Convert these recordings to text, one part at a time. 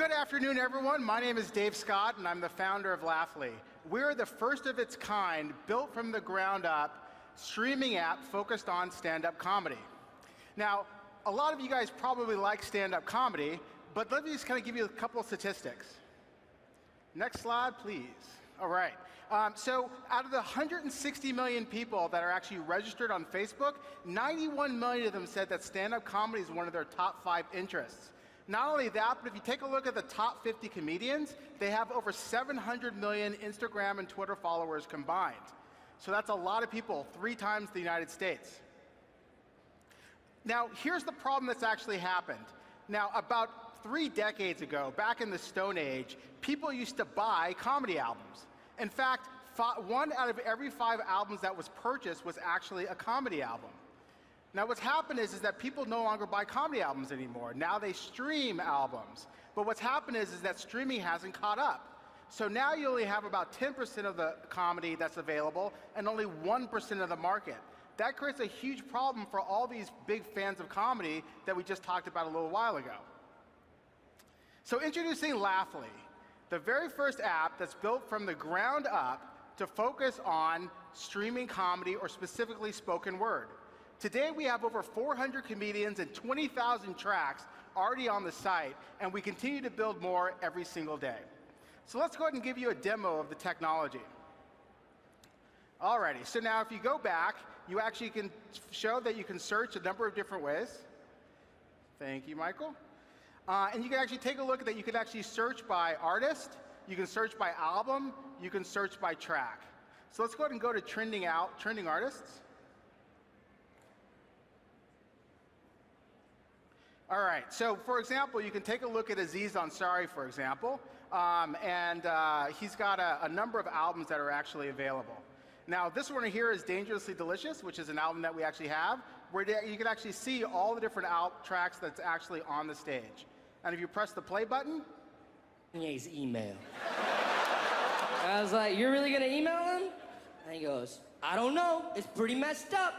Good afternoon, everyone. My name is Dave Scott, and I'm the founder of Laughly. We're the first of its kind, built from the ground up, streaming app focused on stand-up comedy. Now, a lot of you guys probably like stand-up comedy, but let me just kind of give you a couple of statistics. Next slide, please. All right. So out of the 160 million people that are actually registered on Facebook, 91 million of them said that stand-up comedy is one of their top 5 interests. Not only that, but if you take a look at the top 50 comedians, they have over 700 million Instagram and Twitter followers combined. So that's a lot of people, 3 times the United States. Now, here's the problem that's actually happened. Now, about 3 decades ago, back in the Stone Age, people used to buy comedy albums. In fact, 1 out of every 5 albums that was purchased was actually a comedy album. Now what's happened is that people no longer buy comedy albums anymore. Now they stream albums. But what's happened is that streaming hasn't caught up. So now you only have about 10% of the comedy that's available and only 1% of the market. That creates a huge problem for all these big fans of comedy that we just talked about a little while ago. So introducing Laughly, the very first app that's built from the ground up to focus on streaming comedy, or specifically spoken word. Today we have over 400 comedians and 20,000 tracks already on the site, and we continue to build more every single day. So let's go ahead and give you a demo of the technology. Alrighty, so now if you go back, you actually can show that you can search a number of different ways. Thank you, Michael. And you can actually take a look at that. You can actually search by artist, you can search by album, you can search by track. So let's go ahead and go to trending artists. All right, so for example, you can take a look at Aziz Ansari, for example, and he's got a number of albums that are actually available. Now, this one here is Dangerously Delicious, which is an album that we actually have, where you can actually see all the different tracks that's actually on the stage. And if you press the play button, Kanye's email. I was like, you're really gonna email him? And he goes, I don't know, it's pretty messed up.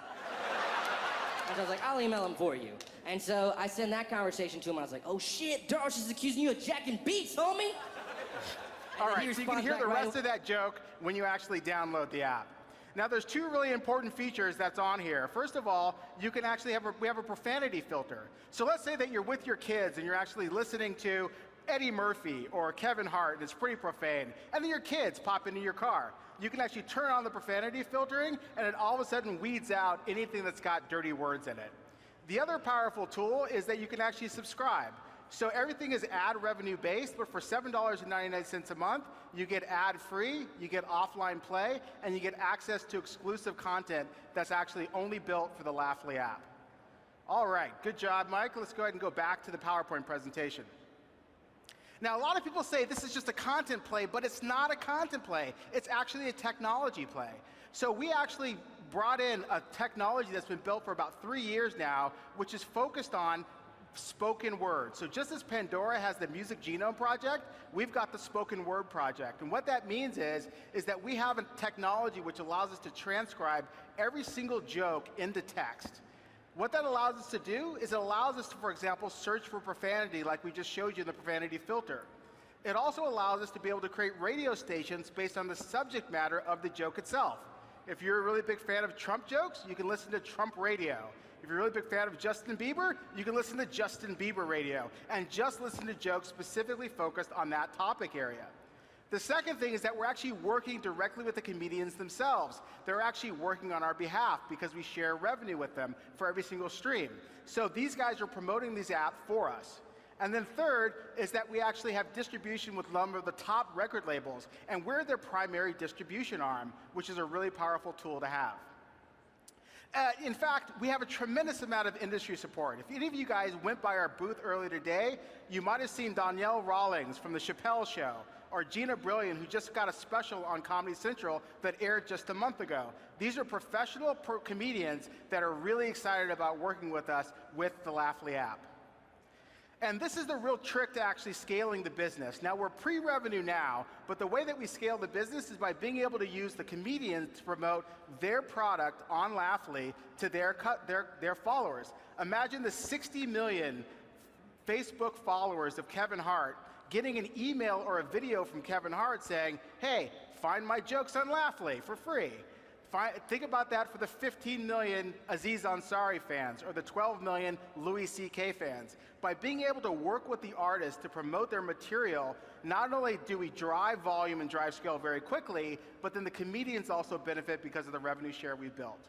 And I was like, I'll email him for you. And so I sent that conversation to him, and I was like, oh shit, Darsh is accusing you of jacking beats, homie. All right, so you can hear the rest of that joke when you actually download the app. Now there's 2 really important features that's on here. First of all, you can actually we have a profanity filter. So let's say that you're with your kids and you're actually listening to Eddie Murphy or Kevin Hart, and it's pretty profane, and then your kids pop into your car. You can actually turn on the profanity filtering, and it all of a sudden weeds out anything that's got dirty words in it. The other powerful tool is that you can actually subscribe. So everything is ad revenue based, but for $7.99 a month, you get ad free, you get offline play, and you get access to exclusive content that's actually only built for the Laughly app. All right, good job, Mike. Let's go ahead and go back to the PowerPoint presentation. Now, a lot of people say this is just a content play, but it's not a content play. It's actually a technology play. So we actually brought in a technology that's been built for about 3 years now, which is focused on spoken word. So just as Pandora has the Music Genome Project, we've got the Spoken Word Project. And what that means is that we have a technology which allows us to transcribe every single joke into text. What that allows us to do is it allows us to, for example, search for profanity like we just showed you in the profanity filter. It also allows us to be able to create radio stations based on the subject matter of the joke itself. If you're a really big fan of Trump jokes, you can listen to Trump radio. If you're a really big fan of Justin Bieber, you can listen to Justin Bieber radio and just listen to jokes specifically focused on that topic area. The second thing is that we're actually working directly with the comedians themselves. They're actually working on our behalf because we share revenue with them for every single stream. So these guys are promoting these apps for us. And then third is that we actually have distribution with some of the top record labels, and we're their primary distribution arm, which is a really powerful tool to have. In fact, we have a tremendous amount of industry support. If any of you guys went by our booth earlier today, you might have seen Danielle Rawlings from The Chappelle Show, or Gina Brilliant, who just got a special on Comedy Central that aired just a month ago. These are professional comedians that are really excited about working with us with the Laughly app. And this is the real trick to actually scaling the business. Now, we're pre-revenue now, but the way that we scale the business is by being able to use the comedians to promote their product on Laughly to their followers. Imagine the 60 million Facebook followers of Kevin Hart getting an email or a video from Kevin Hart saying, hey, find my jokes on Laughly for free. Think about that for the 15 million Aziz Ansari fans or the 12 million Louis C.K. fans. By being able to work with the artists to promote their material, not only do we drive volume and drive scale very quickly, but then the comedians also benefit because of the revenue share we built.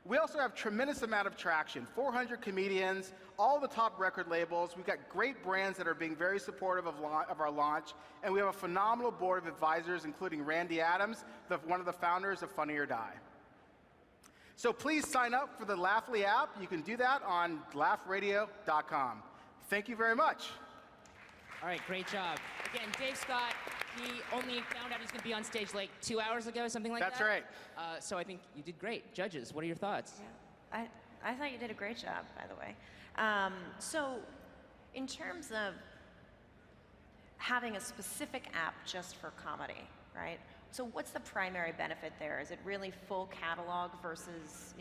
We also have tremendous amount of traction, 400 comedians, all the top record labels. We've got great brands that are being very supportive of our launch, and we have a phenomenal board of advisors, including Randy Adams, one of the founders of Funny or Die. So please sign up for the Laughly app. You can do that on laughradio.com. Thank you very much. All right, great job. Again, Dave Scott, he only found out he's going to be on stage like 2 hours ago, something like that. That's right. So I think you did great. Judges, what are your thoughts? Yeah. I thought you did a great job, by the way. So in terms of having a specific app just for comedy, right? So what's the primary benefit there? Is it really full catalog versus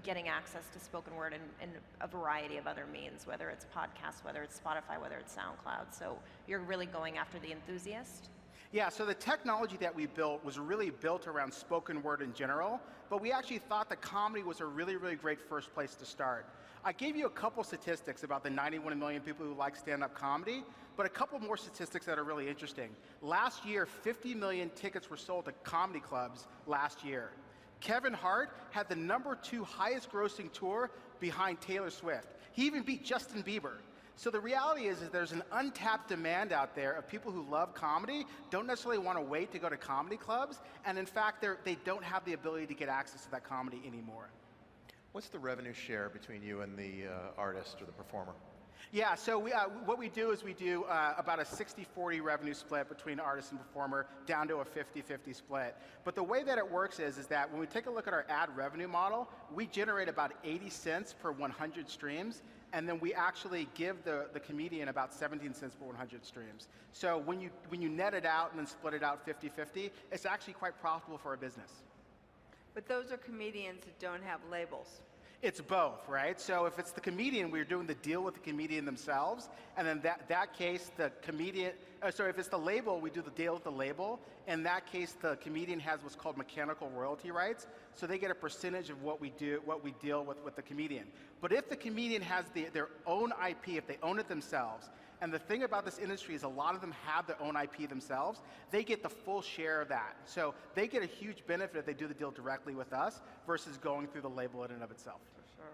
getting access to spoken word and a variety of other means, whether it's podcasts, whether it's Spotify, whether it's SoundCloud? So you're really going after the enthusiast? Yeah, so the technology that we built was really built around spoken word in general, but we actually thought that comedy was a really, really great first place to start. I gave you a couple statistics about the 91 million people who like stand-up comedy, but a couple more statistics that are really interesting. Last year, 50 million tickets were sold to comedy clubs last year. Kevin Hart had the #2 highest grossing tour behind Taylor Swift. He even beat Justin Bieber. So the reality is there's an untapped demand out there of people who love comedy, don't necessarily want to wait to go to comedy clubs, and in fact, they don't have the ability to get access to that comedy anymore. What's the revenue share between you and the artist or the performer? Yeah, so what we do is we do about a 60-40 revenue split between artist and performer, down to a 50-50 split. But the way that it works is that when we take a look at our ad revenue model, we generate about 80 cents per 100 streams, and then we actually give the comedian about 17 cents per 100 streams. So when you net it out and then split it out 50-50, it's actually quite profitable for our business. But those are comedians that don't have labels. It's both, right? So if it's the comedian, we're doing the deal with the comedian themselves, and in that case, the comedian, if it's the label, we do the deal with the label. In that case, the comedian has what's called mechanical royalty rights, so they get a percentage of what we deal with the comedian. But if the comedian has their own IP, if they own it themselves, and the thing about this industry is a lot of them have their own IP themselves, they get the full share of that. So they get a huge benefit if they do the deal directly with us versus going through the label in and of itself. For sure.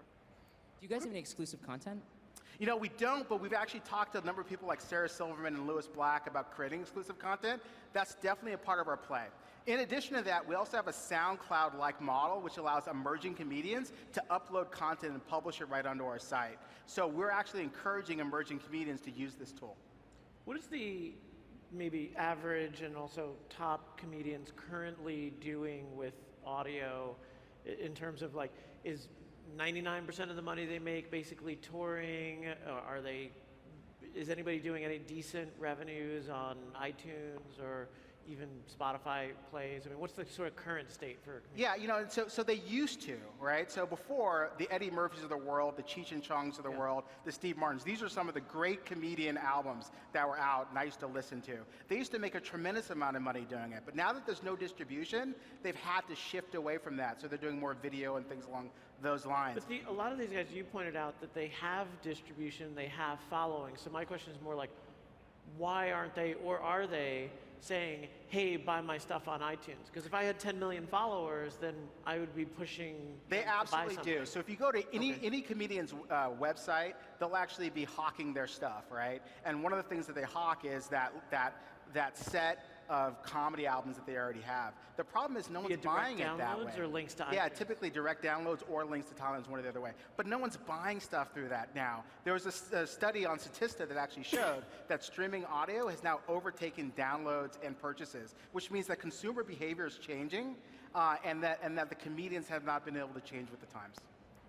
Do you guys have any exclusive content? You know, we don't, but we've actually talked to a number of people like Sarah Silverman and Lewis Black about creating exclusive content. That's definitely a part of our play. In addition to that, we also have a SoundCloud-like model, which allows emerging comedians to upload content and publish it right onto our site. So we're actually encouraging emerging comedians to use this tool. What is the maybe average and also top comedians currently doing with audio in terms of like, is 99% of the money they make basically touring? Is anybody doing any decent revenues on iTunes or even Spotify plays? I mean, what's the sort of current state for? Yeah, you know, so they used to, right? So before, the Eddie Murphys of the world, the Cheech and Chongs of the world, the Steve Martins, these are some of the great comedian albums that were out and I used to listen to. They used to make a tremendous amount of money doing it, but now that there's no distribution, they've had to shift away from that. So they're doing more video and things along those lines. But a lot of these guys, you pointed out that they have distribution, they have following. So my question is more like, why aren't they, or are they, saying, hey, buy my stuff on iTunes? Because if I had 10 million followers, then I would be pushing They absolutely to buy something. do. So if you go to any comedian's website, they'll actually be hawking their stuff, right? And one of the things that they hawk is that set of comedy albums that they already have. The problem is no one's buying it that way. Downloads or links to iTunes? Yeah, typically direct downloads or links to Thailand's one or the other way. But no one's buying stuff through that now. There was a study on Statista that actually showed that streaming audio has now overtaken downloads and purchases, which means that consumer behavior is changing, and that the comedians have not been able to change with the times.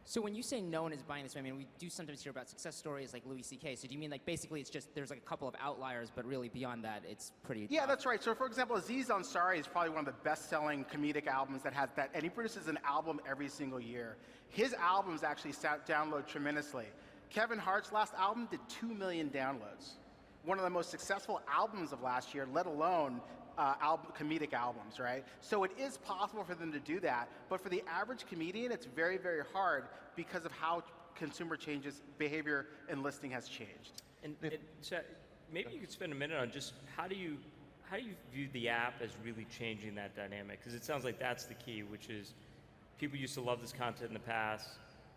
So when you say no one is buying this, I mean, we do sometimes hear about success stories like Louis C.K. So do you mean like basically it's just there's like a couple of outliers, but really beyond that, it's pretty Yeah, that's right. So for example, Aziz Ansari is probably one of the best-selling comedic albums that has that, and he produces an album every single year. His albums actually download tremendously. Kevin Hart's last album did 2 million downloads. one of the most successful albums of last year, let alone comedic albums, right? So it is possible for them to do that, but for the average comedian, it's very, very hard because of how consumer behavior and listening has changed. And so maybe you could spend a minute on just how do you view the app as really changing that dynamic? Because it sounds like that's the key, which is people used to love this content in the past.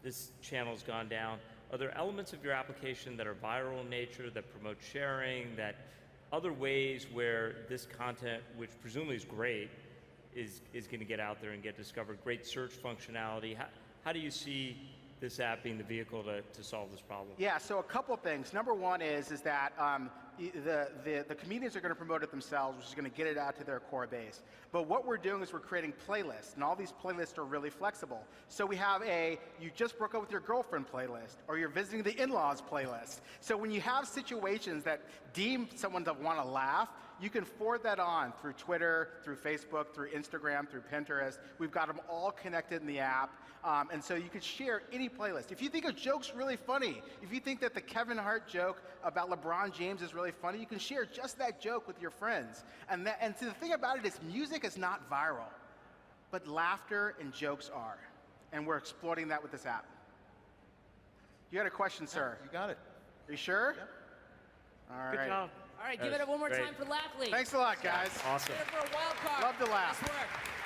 This channel's gone down. Are there elements of your application that are viral in nature, that promote sharing, that other ways where this content, which presumably is great, is going to get out there and get discovered? Great search functionality. How do you see this app being the vehicle to solve this problem? Yeah, so a couple things. Number one is that the comedians are going to promote it themselves, which is going to get it out to their core base. But what we're doing is we're creating playlists, and all these playlists are really flexible. So we have you just broke up with your girlfriend playlist, or you're visiting the in-laws playlist. So when you have situations that deem someone to want to laugh, you can forward that on through Twitter, through Facebook, through Instagram, through Pinterest. We've got them all connected in the app. And so you could share any playlist. If you think a joke's really funny, if you think that the Kevin Hart joke about LeBron James is really funny, you can share just that joke with your friends. And so the thing about it is music is not viral, but laughter and jokes are. And we're exploiting that with this app. You had a question, sir? You got it. Are you sure? Yep. All right. Good job. All right, give it up one more great. time for Laughly. Thanks a lot, guys. Awesome. Give it for a wild card. Love to laugh. Nice work.